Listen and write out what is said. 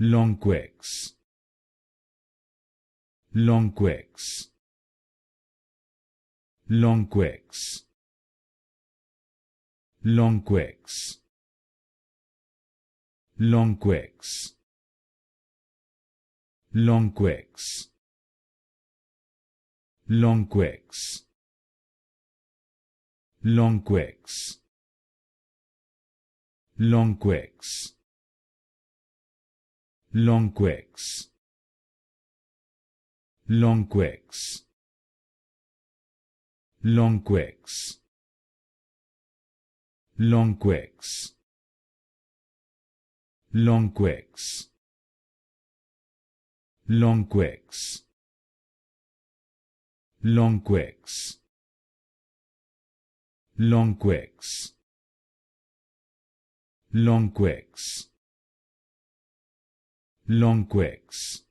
Lonquex, Lonquex, Lonquex, Lonquex, Lonquex, Lonquex, Lonquex, Lonquex, Lonquex, Lonquex, Lonquex, Lonquex, Lonquex, Lonquex, Lonquex, Lonquex, Lonquex, Lonquex, Lonquex,